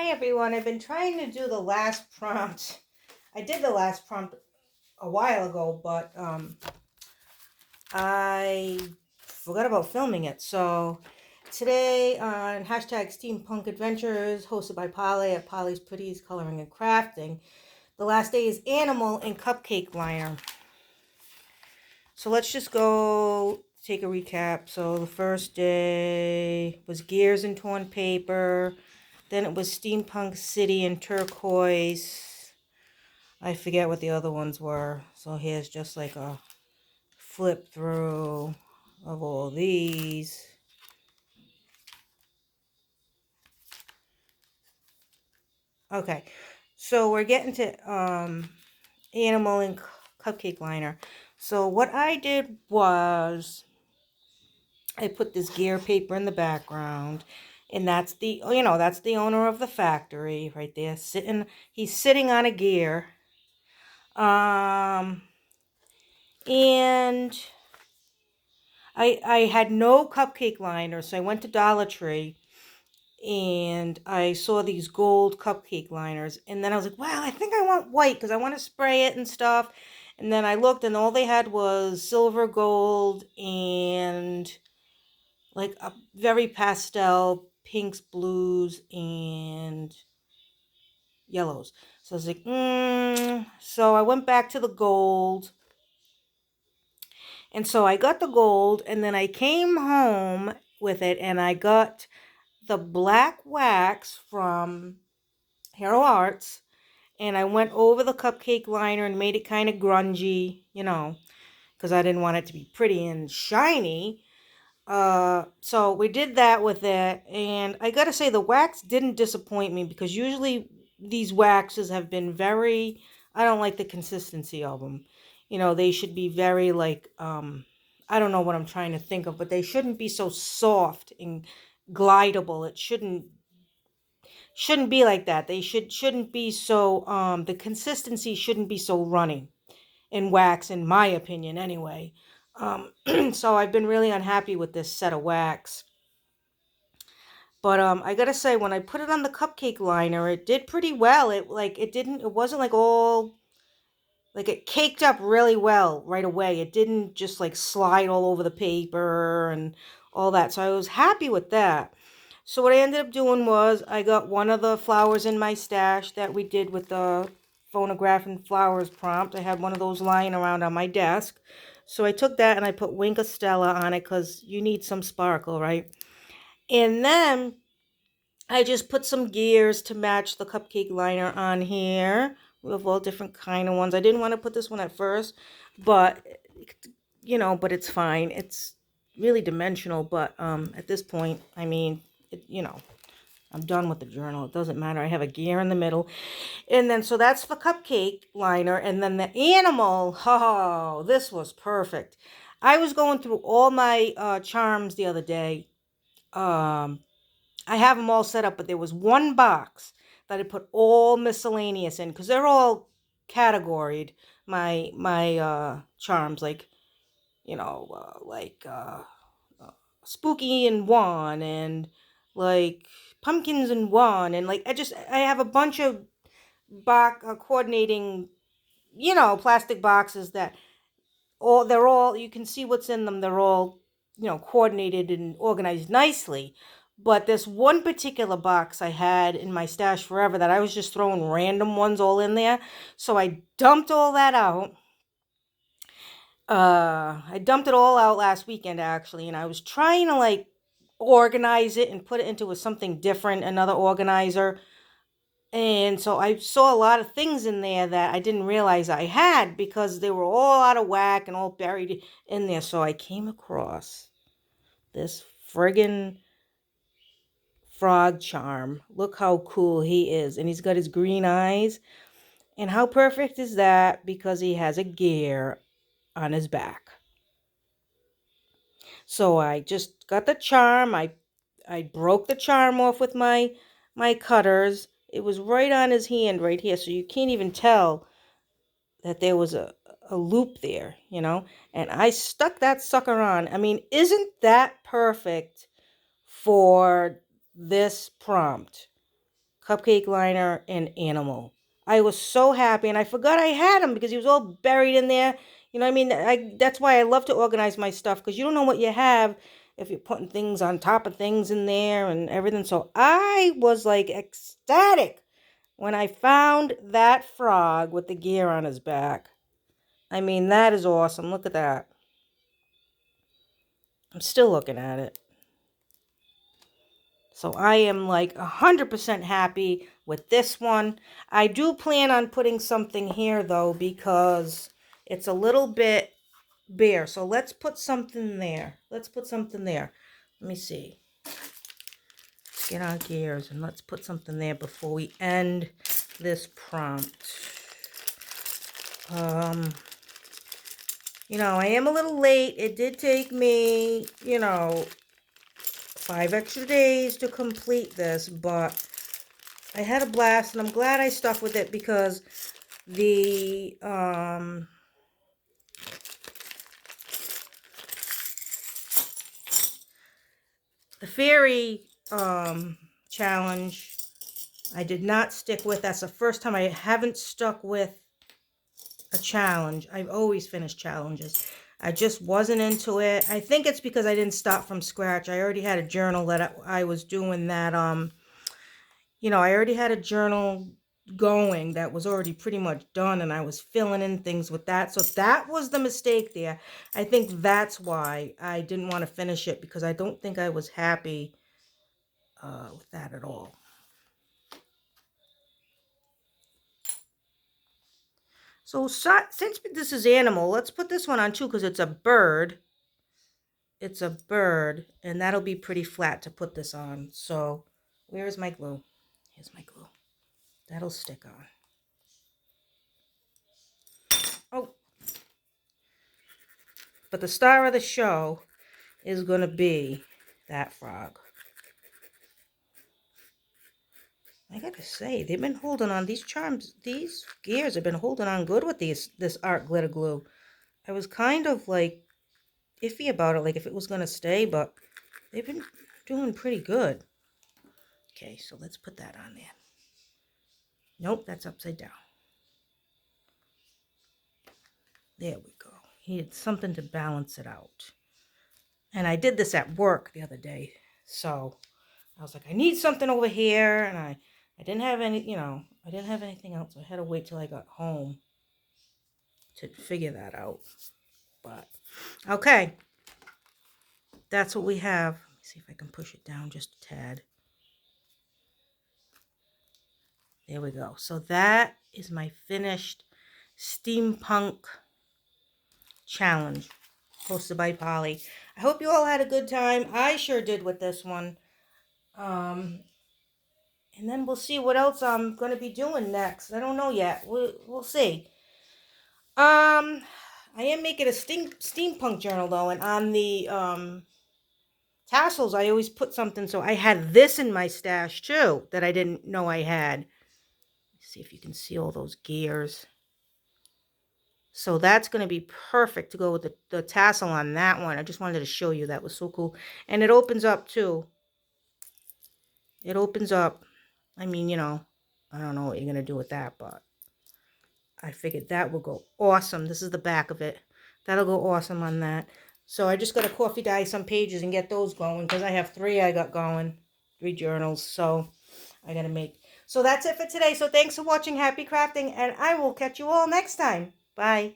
Hi everyone, I've been trying to do the last prompt. I did the last prompt a while ago, but I forgot about filming it. So today on hashtag Steampunk Adventures, hosted by Polly at Polly's Pretties Coloring and Crafting, the last day is Animal and Cupcake Liner. So let's just go take a recap. So the first day was Gears and Torn Paper. Then it was Steampunk City and Turquoise. I forget what the other ones were. So here's just like a flip through of all these. Okay, so we're getting to Animal and Cupcake Liner. So what I did was I put this gear paper in the background, and that's the owner of the factory right there sitting. He's sitting on a gear. And I had no cupcake liner, so I went to Dollar Tree and I saw these gold cupcake liners, and then I was like, wow, I think I want white because I want to spray it and stuff. And then I looked, and all they had was silver, gold, and like a very pastel pinks, blues, and yellows. So I was like, So I went back to the gold. And so I got the gold, and then I came home with it, and I got the black wax from Hero Arts, and I went over the cupcake liner and made it kind of grungy, because I didn't want it to be pretty and shiny. So we did that with it, and I gotta say the wax didn't disappoint me because usually these waxes have been I don't like the consistency of them. They should be very like, I don't know what I'm trying to think of, but they shouldn't be so soft and glidable. It shouldn't be like that. They shouldn't be so, the consistency shouldn't be so runny in wax, in my opinion, anyway. So I've been really unhappy with this set of wax. But I gotta say, when I put it on the cupcake liner, it did pretty well. It wasn't like all, like it caked up really well right away. It didn't just like slide all over the paper and all that. So I was happy with that. So what I ended up doing was I got one of the flowers in my stash that we did with the phonograph and flowers prompt. I had one of those lying around on my desk. So I took that and I put Wink of Stella on it because you need some sparkle, right? And then I just put some gears to match the cupcake liner on here. We have all different kind of ones. I didn't want to put this one at first, but but it's fine. It's really dimensional, but at this point, I mean, I'm done with the journal. It doesn't matter. I have a gear in the middle. And then, so that's the cupcake liner. And then the animal, oh, this was perfect. I was going through all my charms the other day. I have them all set up, but there was one box that I put all miscellaneous in because they're all categoried. My charms, like, uh, spooky in one, and like pumpkins in one, and like I have a bunch of coordinating, plastic boxes that they're all, you can see what's in them. They're all, coordinated and organized nicely. But this one particular box I had in my stash forever that I was just throwing random ones all in there. So I dumped all that out. I dumped it all out last weekend actually, and I was trying to like organize it and put it into something different, another organizer. And so I saw a lot of things in there that I didn't realize I had because they were all out of whack and all buried in there. So I came across this friggin' frog charm. Look how cool he is. And he's got his green eyes. And how perfect is that? Because he has a gear on his back. So I just got the charm. I broke the charm off with my cutters. It was right on his hand right here. So you can't even tell that there was a loop there, and I stuck that sucker on. I mean, isn't that perfect for this prompt? cupcake liner, and animal. I was so happy, and I forgot I had him because he was all buried in there. You know what I mean? That's why I love to organize my stuff, because you don't know what you have if you're putting things on top of things in there and everything. So I was like ecstatic when I found that frog with the gear on his back. I mean, that is awesome. Look at that. I'm still looking at it. So I am like 100% happy with this one. I do plan on putting something here though, because it's a little bit bare. So let's put something there. Let's put something there. Let me see. Get our gears and let's put something there before we end this prompt. I am a little late. It did take me, 5 extra days to complete this, but I had a blast, and I'm glad I stuck with it, because the fairy challenge I did not stick with. That's the first time I haven't stuck with a challenge. I've always finished challenges. I just wasn't into it. I think it's because I didn't start from scratch. I already had a journal that I was doing that, I already had a journal going that was already pretty much done, and I was filling in things with that. So that was the mistake there. I think that's why I didn't want to finish it, because I don't think I was happy with that at all. So since this is animal, let's put this one on too, because it's a bird. It's a bird, and that'll be pretty flat to put this on. So where's my glue? Here's my glue. That'll stick on. Oh, but the star of the show is going to be that frog. I gotta say, they've been holding on. These gears have been holding on good with this art glitter glue. I was kind of like iffy about it, like if it was going to stay, but they've been doing pretty good. Okay, so let's put that on there. Nope, that's upside down. There we go. He had something to balance it out. And I did this at work the other day. So I was like, I need something over here. And I didn't have any, I didn't have anything else. So I had to wait till I got home to figure that out. But, okay. That's what we have. Let me see if I can push it down just a tad. There we go. So that is my finished steampunk challenge hosted by Polly. I hope you all had a good time. I sure did with this one. And then we'll see what else I'm going to be doing next. I don't know yet. We'll see. I am making a steampunk journal though, and on the tassels I always put something. So I had this in my stash too that I didn't know I had. Let's see if you can see all those gears. So that's going to be perfect to go with the tassel on that one. I just wanted to show you. That was so cool. And it opens up too. It opens up. I mean, I don't know what you're going to do with that, but I figured that will go awesome. This is the back of it. That'll go awesome on that. So I just got to coffee dye some pages and get those going, because I have 3 I got going. 3 journals. So I got to make. So that's it for today. So thanks for watching. Happy crafting. And I will catch you all next time. Bye.